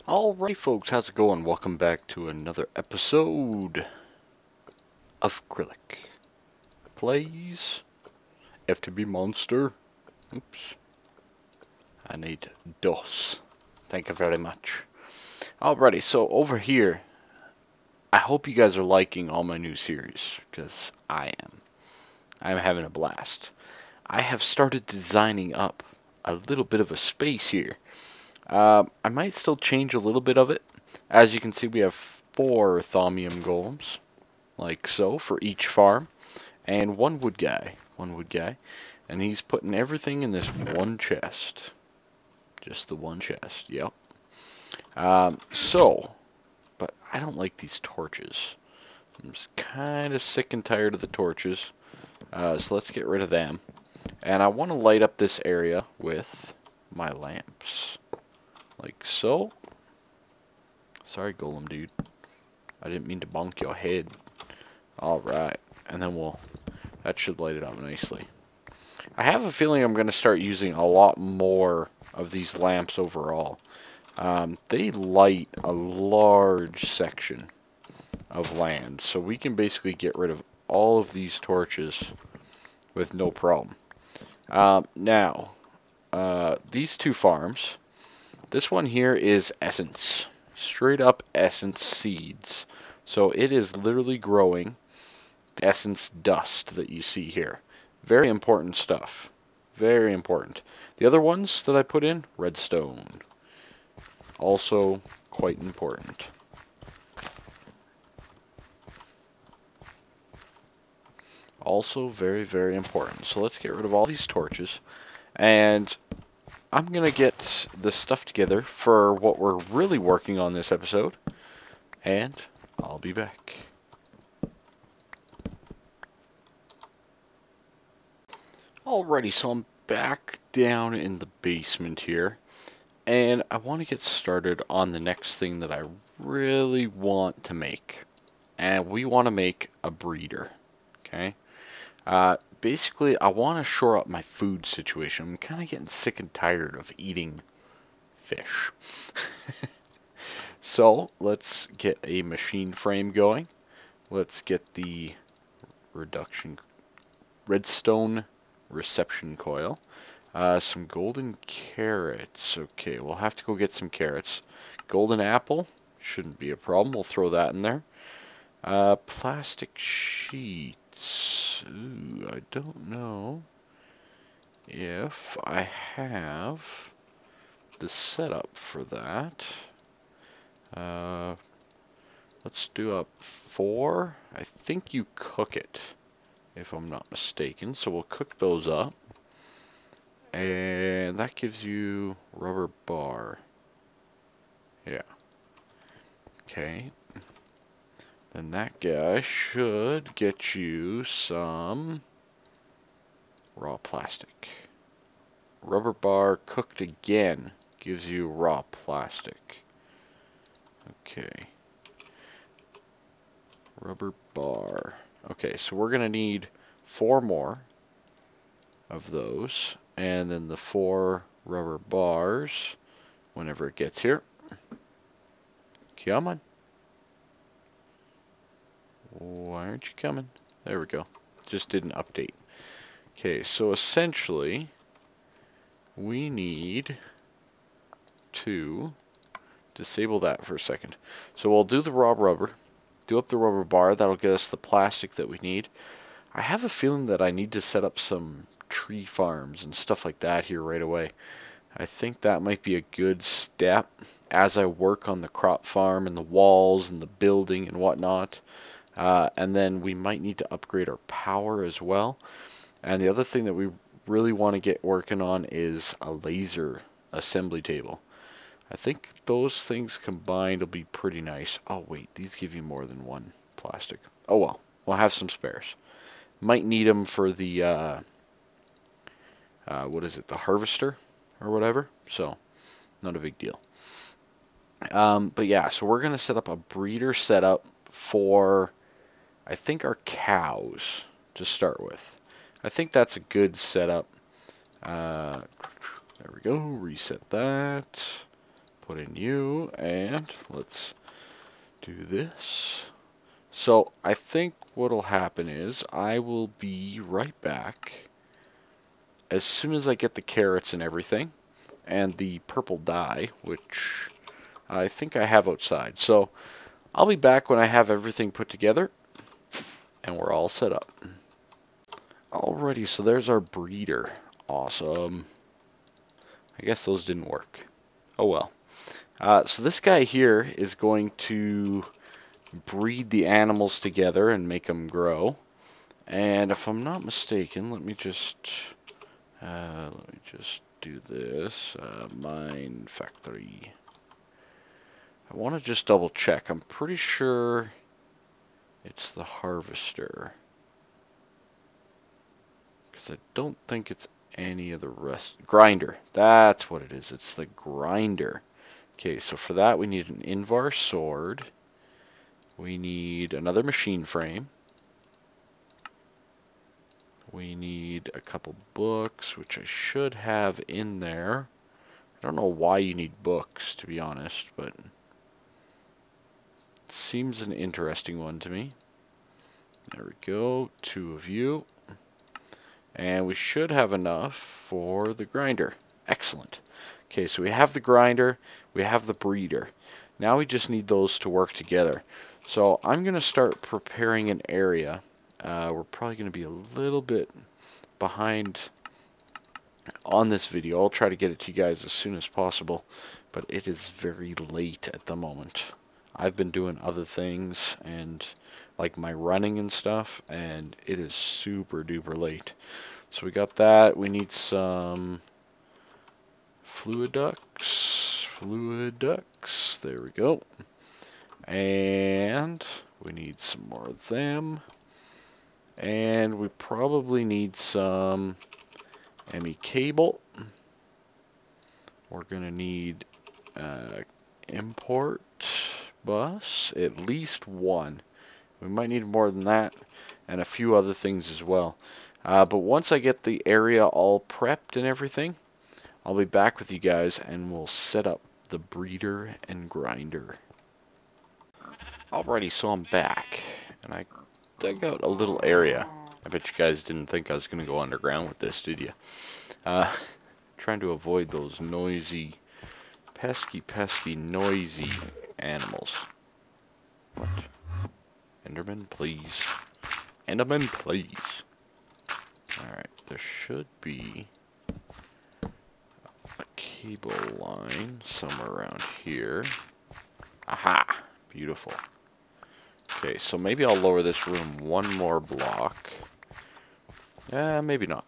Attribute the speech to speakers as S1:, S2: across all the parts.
S1: Alrighty folks, how's it going? Welcome back to another episode of Kryllyk Plays FTB Monster. Oops. I need DOS. Thank you very much. Alrighty, so over here, I hope you guys are liking all my new series, because I am. I'm having a blast. I have started designing up a little bit of a space here. I might still change a little bit of it. As you can see, we have 4 thaumium golems, like so, for each farm, and one wood guy, and he's putting everything in this one chest. Just the one chest, yep. But I don't like these torches. I'm just kind of sick and tired of the torches, so let's get rid of them. And I want to light up this area with my lamps. Like so. Sorry, golem dude. I didn't mean to bonk your head. Alright. And then that should light it up nicely. I have a feeling I'm going to start using a lot more of these lamps overall. They light a large section of land. So we can basically get rid of all of these torches with no problem. Now, these 2 farms. This one here is essence. Straight up essence seeds. So it is literally growing the essence dust that you see here. Very important stuff. Very important. The other ones that I put in, redstone. Also quite important. Also very, very important. So let's get rid of all these torches. And I'm going to get this stuff together for what we're really working on this episode. And I'll be back. Alrighty, so I'm back down in the basement here. And I want to get started on the next thing that I really want to make. And we want to make a breeder. Okay? Basically, I want to shore up my food situation. I'm kind of getting sick and tired of eating fish. So, let's get a machine frame going. Let's get the redstone reception coil. Some golden carrots. Okay, we'll have to go get some carrots. Golden apple. Shouldn't be a problem. We'll throw that in there. Plastic sheet. Ooh, I don't know if I have the setup for that. Let's do up 4. I think you cook it, if I'm not mistaken. So we'll cook those up. And that gives you rubber bar. Yeah. Okay. Then that guy should get you some raw plastic. Rubber bar cooked again gives you raw plastic. Okay. Rubber bar. Okay, so we're going to need 4 more of those. And then the 4 rubber bars whenever it gets here. Come on. Why aren't you coming? There we go. Just didn't update. Okay, so essentially, we need to disable that for a second. So we'll do the raw rubber. Do up the rubber bar. That'll get us the plastic that we need. I have a feeling that I need to set up some tree farms and stuff like that here right away. I think that might be a good step as I work on the crop farm and the walls and the building and whatnot. And then we might need to upgrade our power as well. And the other thing that we really want to get working on is a laser assembly table. I think those things combined will be pretty nice. Oh wait, these give you more than 1 plastic. Oh well, we'll have some spares. Might need them for the, what is it, the harvester or whatever. So, not a big deal. But yeah, so we're going to set up a breeder setup for, I think, our cows to start with. I think that's a good setup. There we go. Reset that. put in you, and let's do this. So I think what'll happen is I will be right back as soon as I get the carrots and everything, and the purple dye, which I think I have outside. So I'll be back when I have everything put together, and we're all set up. Alrighty, so there's our breeder. Awesome. I guess those didn't work. Oh well. So this guy here is going to breed the animals together and make them grow. And if I'm not mistaken, let me just do this. Mine factory. I want to just double check. I'm pretty sure it's the harvester, because I don't think it's any of the rest. Grinder. That's what it is. It's the grinder. Okay, so for that we need an Invar sword. We need another machine frame. We need a couple books, which I should have in there. I don't know why you need books, to be honest, but it seems an interesting one to me. There we go, 2 of you. And we should have enough for the grinder. Excellent. Okay, so we have the grinder, we have the breeder. Now we just need those to work together. So I'm going to start preparing an area. We're probably going to be a little bit behind on this video. I'll try to get it to you guys as soon as possible, but it is very late at the moment. I've been doing other things and like my running and stuff, and it is super duper late. So we got that. We need some fluid ducts. There we go. And we need some more of them. And we probably need some ME cable. We're going to need import bus, at least one. We might need more than that, and a few other things as well. But once I get the area all prepped and everything, I'll be back with you guys and we'll set up the breeder and grinder. Alrighty, so I'm back, and I dug out a little area. I bet you guys didn't think I was going to go underground with this, did you? Trying to avoid those noisy, pesky, noisy animals. What? Enderman, please. Enderman, please. Alright, there should be a cable line somewhere around here. Aha! Beautiful. Okay, so maybe I'll lower this room one more block. Maybe not.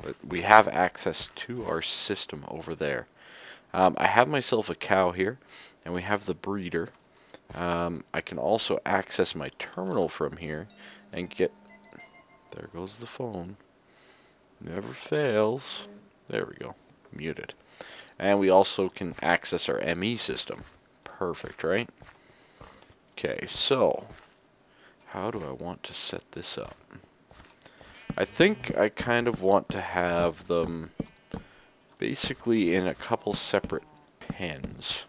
S1: But we have access to our system over there. I have myself a cow here, and we have the breeder. I can also access my terminal from here and get... There goes the phone. Never fails. There we go. Muted. And we also can access our ME system. Perfect, right? Okay, so how do I want to set this up? I think I kind of want to have them basically in a couple separate pens.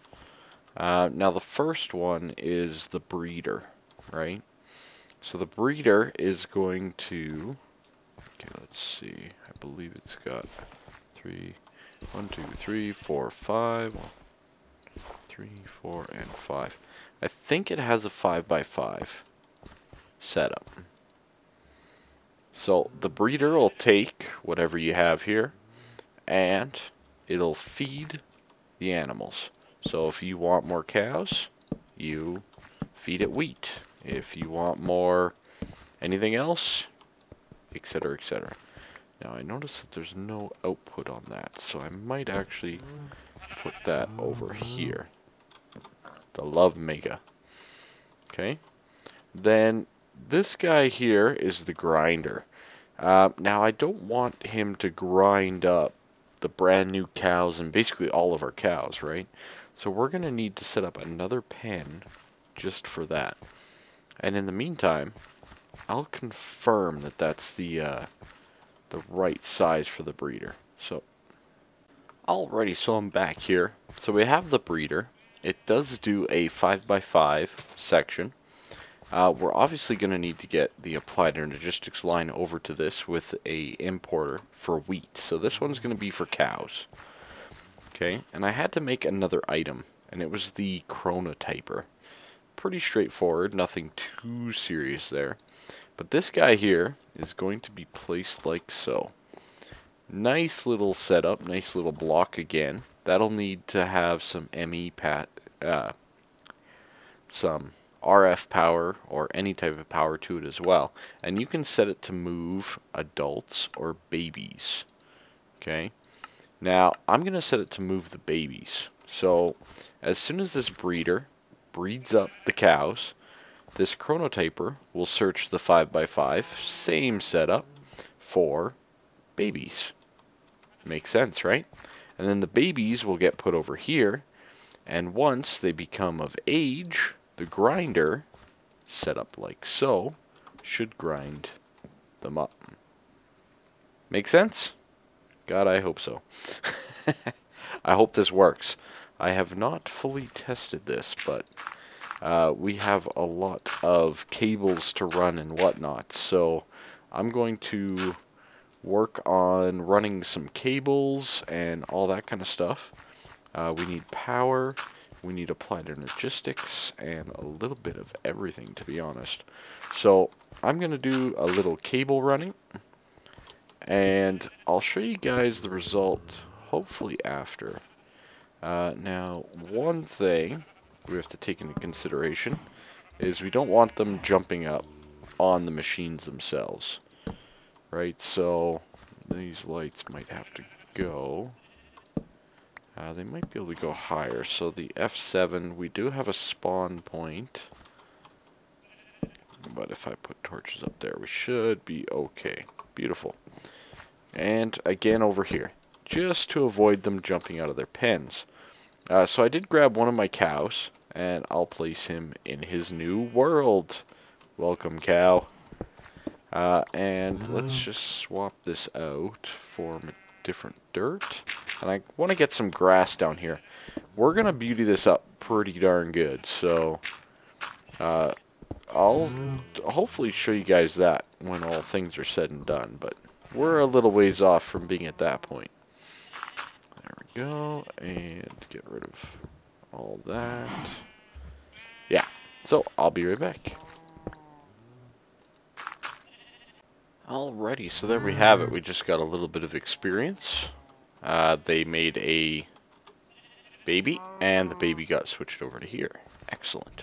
S1: Now the first one is the breeder, right? So the breeder is going to, okay, let's see, I believe it's got 1, 2, 3, 4, 5, 3, 4, and 5. I think it has a 5x5 setup. So the breeder will take whatever you have here, and it'll feed the animals. So if you want more cows, you feed it wheat. If you want more anything else, etc., etc. Now I notice that there's no output on that, so I might actually put that over here. The Love Mega. Okay. Then this guy here is the grinder. Now I don't want him to grind up the brand new cows and basically all of our cows, right? So we're going to need to set up another pen just for that. And in the meantime, I'll confirm that that's the right size for the breeder. So, Alrighty, so I'm back here. So we have the breeder. It does do a 5x5 section. We're obviously going to need to get the applied logistics line over to this with a importer for wheat. So this one's going to be for cows. Okay, and I had to make another item, and it was the chronotyper. Pretty straightforward, nothing too serious there. But this guy here is going to be placed like so. Nice little setup, nice little block again. That'll need to have some some RF power or any type of power to it as well. And you can set it to move adults or babies. Okay. Now, I'm going to set it to move the babies. So, as soon as this breeder breeds up the cows, this chronotyper will search the 5x5, same setup, for babies. Makes sense, right? And then the babies will get put over here, and once they become of age, the grinder, set up like so, should grind them up. Make sense? God, I hope so. I hope this works. I have not fully tested this, but we have a lot of cables to run and whatnot, so I'm going to work on running some cables and all that kind of stuff. We need power, we need applied logistics, and a little bit of everything, to be honest. So I'm going to do a little cable running, and I'll show you guys the result hopefully after. Now, one thing we have to take into consideration is we don't want them jumping up on the machines themselves. Right, so these lights might have to go. They might be able to go higher. So the F7, we do have a spawn point. But if I put torches up there, we should be okay. Beautiful. And again over here, just to avoid them jumping out of their pens. So I did grab one of my cows, and I'll place him in his new world. Welcome, cow. And let's just swap this out for different dirt. And I want to get some grass down here. We're going to beauty this up pretty darn good. So I'll hopefully show you guys that when all things are said and done. But we're a little ways off from being at that point. There we go. And get rid of all that. Yeah. So I'll be right back. Alrighty, so there we have it. We just got a little bit of experience. They made a baby, and the baby got switched over to here. Excellent.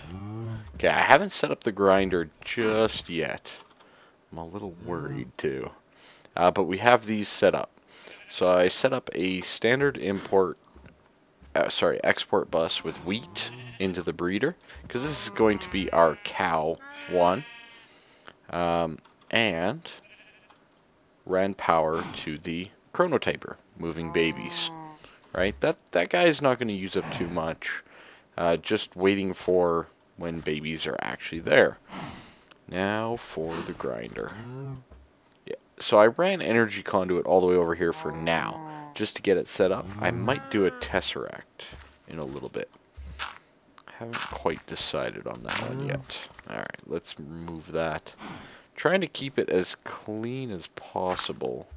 S1: Okay, I haven't set up the grinder just yet. I'm a little worried too. But we have these set up. So I set up a standard export bus with wheat into the breeder, because this is going to be our cow one. And ran power to the chronotyper, moving babies. Right? That guy's not going to use up too much. Just waiting for when babies are actually there. Now for the grinder. Yeah. So I ran energy conduit all the way over here for now, just to get it set up. I might do a tesseract in a little bit. Haven't quite decided on that one yet. Alright, let's remove that. Trying to keep it as clean as possible.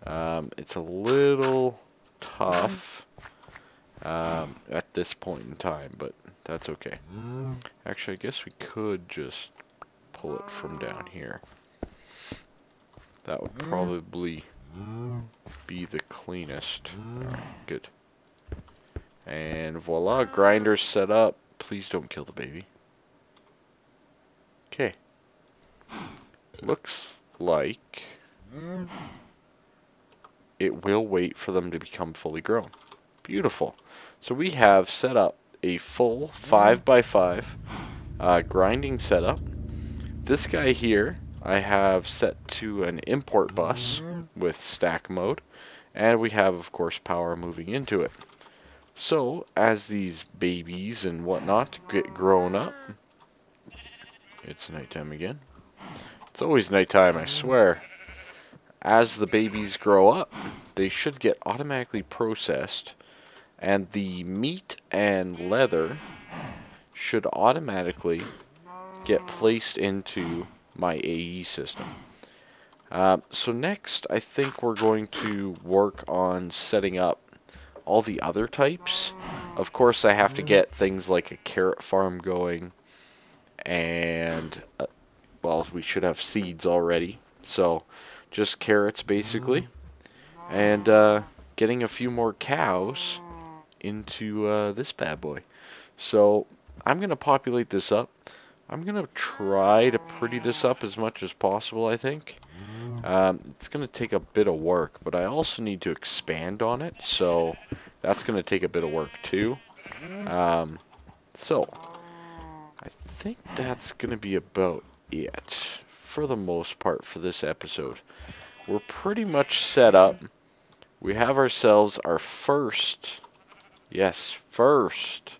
S1: It's a little tough at this point in time, but that's okay. Actually, I guess we could just pull it from down here. That would probably be the cleanest. Alright, good. And voila, grinder's set up. Please don't kill the baby. Okay. Looks like it will wait for them to become fully grown. Beautiful. So we have set up a full 5x5 grinding setup. This guy here I have set to an import bus with stack mode, and we have of course power moving into it. So as these babies and whatnot get grown up, it's nighttime again. It's always nighttime, I swear. as the babies grow up, they should get automatically processed, and the meat and leather should automatically get placed into my AE system. So next, I think we're going to work on setting up all the other types. Of course, I have to get things like a carrot farm going, and, well, we should have seeds already. So, just carrots, basically. And getting a few more cows into this bad boy. So, I'm going to populate this up. I'm going to try to pretty this up as much as possible, I think. It's going to take a bit of work, but I also need to expand on it, so that's going to take a bit of work too. So, I think that's going to be about it for the most part for this episode. We're pretty much set up. We have ourselves our first, yes, first,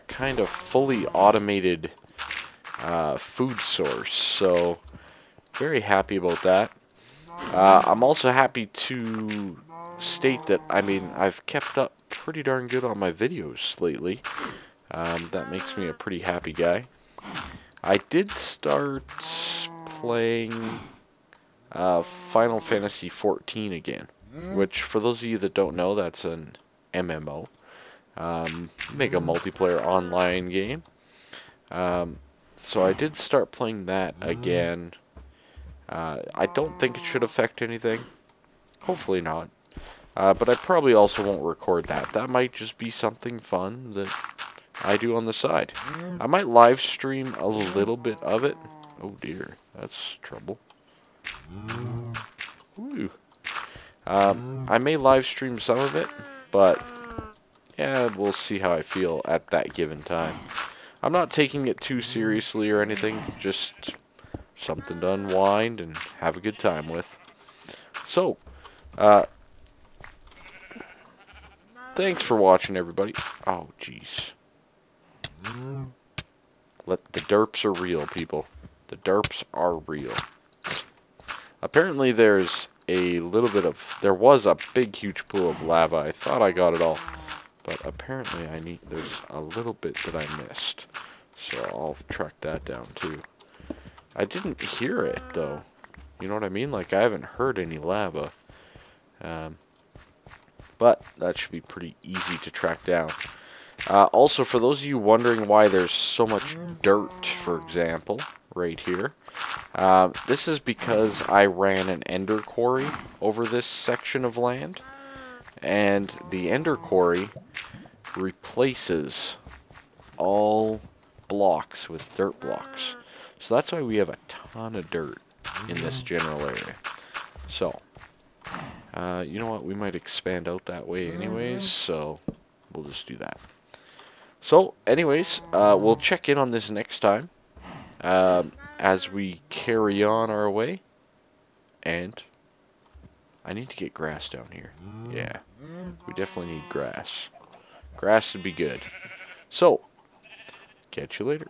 S1: kind of fully automated food source, so very happy about that. I'm also happy to state that, I mean, I've kept up pretty darn good on my videos lately. That makes me a pretty happy guy. I did start playing Final Fantasy XIV again, which, for those of you that don't know, that's an MMO. Mega multiplayer online game. So I did start playing that again. I don't think it should affect anything. Hopefully not. But I probably also won't record that. That might just be something fun that I do on the side. I might live stream a little bit of it. Oh dear, that's trouble. Ooh. I may live stream some of it, but yeah, we'll see how I feel at that given time. I'm not taking it too seriously or anything, just something to unwind and have a good time with. So, thanks for watching, everybody. Oh, jeez. The derps are real, people. The derps are real. Apparently there's a little bit of, there was a big huge pool of lava. I thought I got it all, but apparently there's a little bit that I missed. So I'll track that down too. I didn't hear it though. You know what I mean? Like, I haven't heard any lava. But that should be pretty easy to track down. Also, for those of you wondering why there's so much dirt, for example, right here, this is because I ran an ender quarry over this section of land, and the ender quarry replaces all blocks with dirt blocks. So that's why we have a ton of dirt in this general area. So, you know what, we might expand out that way anyways, so we'll just do that. So, anyways, we'll check in on this next time, as we carry on our way, and I need to get grass down here. Yeah, we definitely need grass. Grass would be good. So, catch you later.